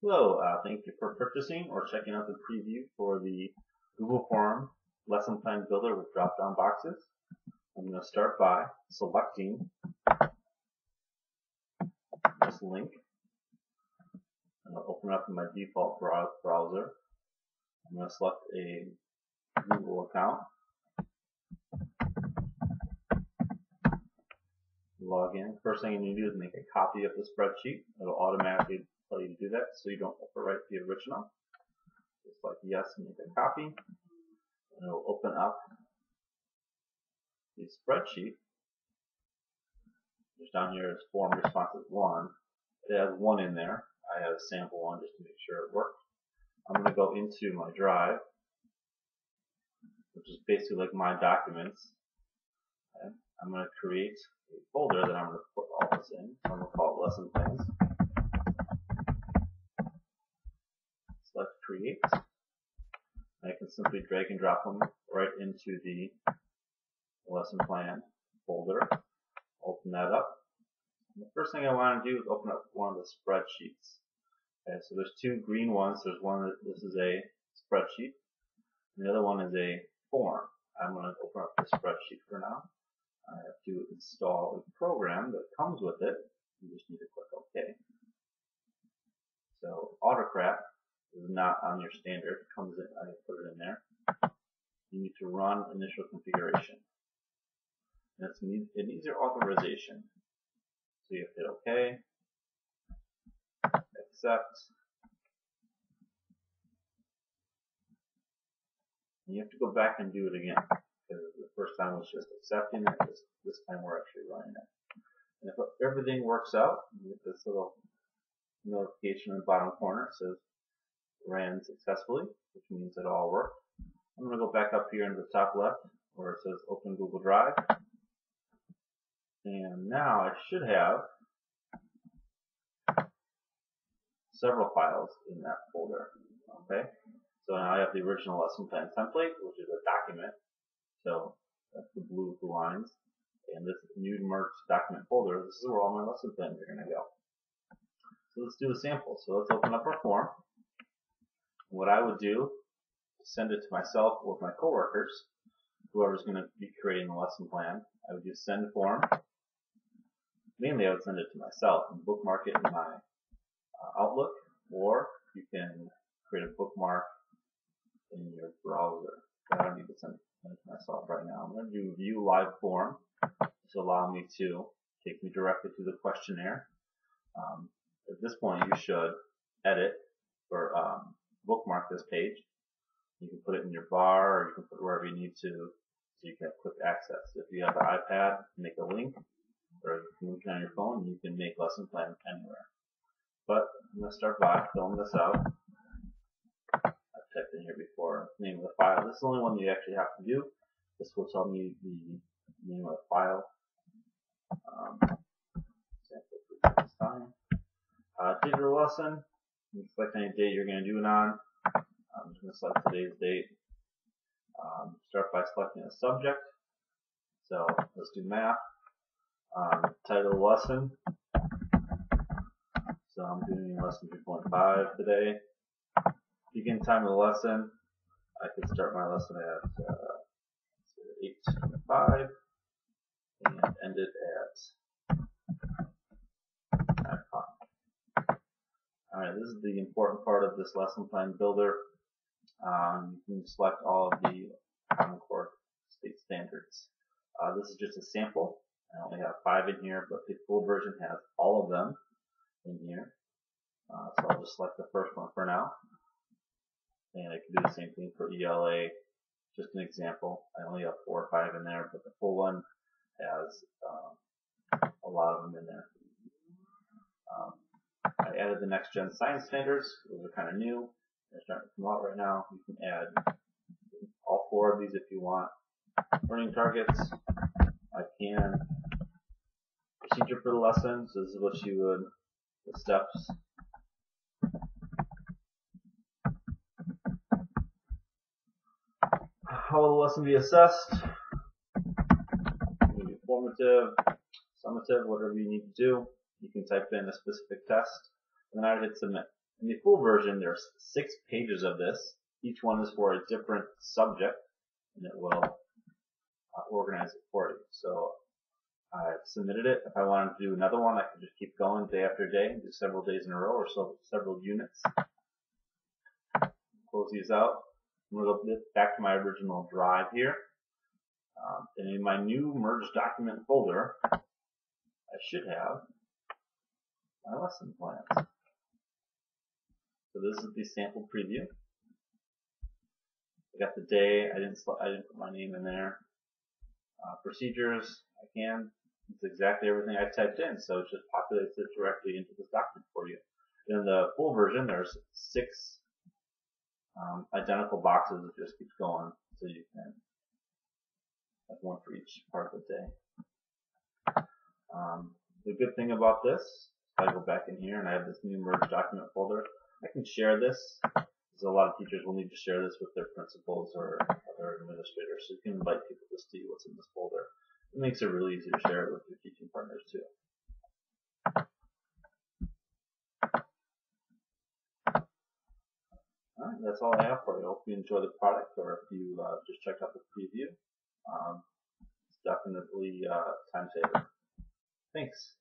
Hello, thank you for purchasing or checking out the preview for the Google Form Lesson Plan Builder with drop-down boxes. I'm going to start by selecting this link. I'm going to open up in my default browser. I'm going to select a Google account, log in. First thing you need to do is make a copy of the spreadsheet. It'll automatically tell you to do that so you don't overwrite the original. Just like yes, make a copy, and it'll open up the spreadsheet. Just down here is form responses 1. It has 1 in there. I have a sample one just to make sure it worked. I'm going to go into my drive, which is basically like my documents. Okay. I'm going to create a folder that I'm going to put all this in. So I'm going to call it lesson plans. Select create. I can simply drag and drop them right into the lesson plan folder. Open that up. And the first thing I want to do is open up one of the spreadsheets. Okay, so there's two green ones. There's one that this is a spreadsheet, and the other one is a form. I'm going to open up the spreadsheet for now. I have to install a program that comes with it. You just need to click OK. So Autocrat is not on your standard. It comes in. I put it in there. You need to run initial configuration. And it needs your authorization. So you hit OK, accept. And you have to go back and do it again, because the first time was just accepting it. This time we're actually running it. And if everything works out, you get this little notification in the bottom corner. It says ran successfully, which means it all worked. I'm going to go back up here into the top left where it says open Google Drive. And now I should have several files in that folder. Okay, so now I have the original lesson plan template, which is a document. So that's the blue with the lines. And this new merged document folder, this is where all my lesson plans are going to go. So let's do a sample. So let's open up our form. What I would do is send it to myself or my coworkers, whoever's going to be creating the lesson plan. I would do send form. Mainly I would send it to myself and bookmark it in my Outlook, or you can create a bookmark in your browser. I don't need to send it to myself right now. I'm going to do view live form. This will allow me to take me directly to the questionnaire. At this point, you should edit or bookmark this page. You can put it in your bar, or you can put it wherever you need to, so you can have quick access. If you have an iPad, make a link, or you can link it on your phone, you can make lesson plans anywhere. But I'm going to start by filling this out. I've typed in here before, name of the file. This is the only one you actually have to do. This will tell me the name of the file. Sample this time. Digital lesson. You can select any date you're going to do it on. I'm just going to select today's date. Start by selecting a subject. So let's do math. Title lesson. So I'm doing lesson 3.5 today. Begin time of the lesson. I could start my lesson at 8:25 and end it at 9 o'clock. Alright, this is the important part of this lesson plan builder. You can select all of the Common Core state standards. This is just a sample. I only have 5 in here, but the full version has all of them in here. So I'll just select the first one for now. And I can do the same thing for ELA. Just an example. I only have 4 or 5 in there, but the full one has a lot of them in there. I added the Next Gen Science Standards. Those are kind of new. They're starting to come out right now. You can add all 4 of these if you want. Learning targets. I can. Procedure for the lesson. So this is what you would, the steps. How will the lesson be assessed? It can be formative, summative, whatever you need to do. You can type in a specific test, and then I would hit submit. In the full version, there's 6 pages of this. Each one is for a different subject, and it will organize it for you. So I've submitted it. If I wanted to do another one, I could just keep going day after day, do several days in a row, or several units. Close these out. I'm going to go back to my original drive here. And in my new merged document folder, I should have my lesson plans. So this is the sample preview. I got the day. I didn't put my name in there. Procedures. I can. It's exactly everything I typed in, so it just populates it directly into this document for you. In the full version, there's 6 identical boxes. It just keeps going, so you can have one for each part of the day. The good thing about this, if I go back in here and I have this new merged document folder, I can share this. Because a lot of teachers will need to share this with their principals or other administrators, so you can invite people to see what's in this folder. It makes it really easy to share it with your teaching partners too. Alright, that's all I have for you. I hope you enjoy the product, or if you just checked out the preview. It's definitely time saver. Thanks.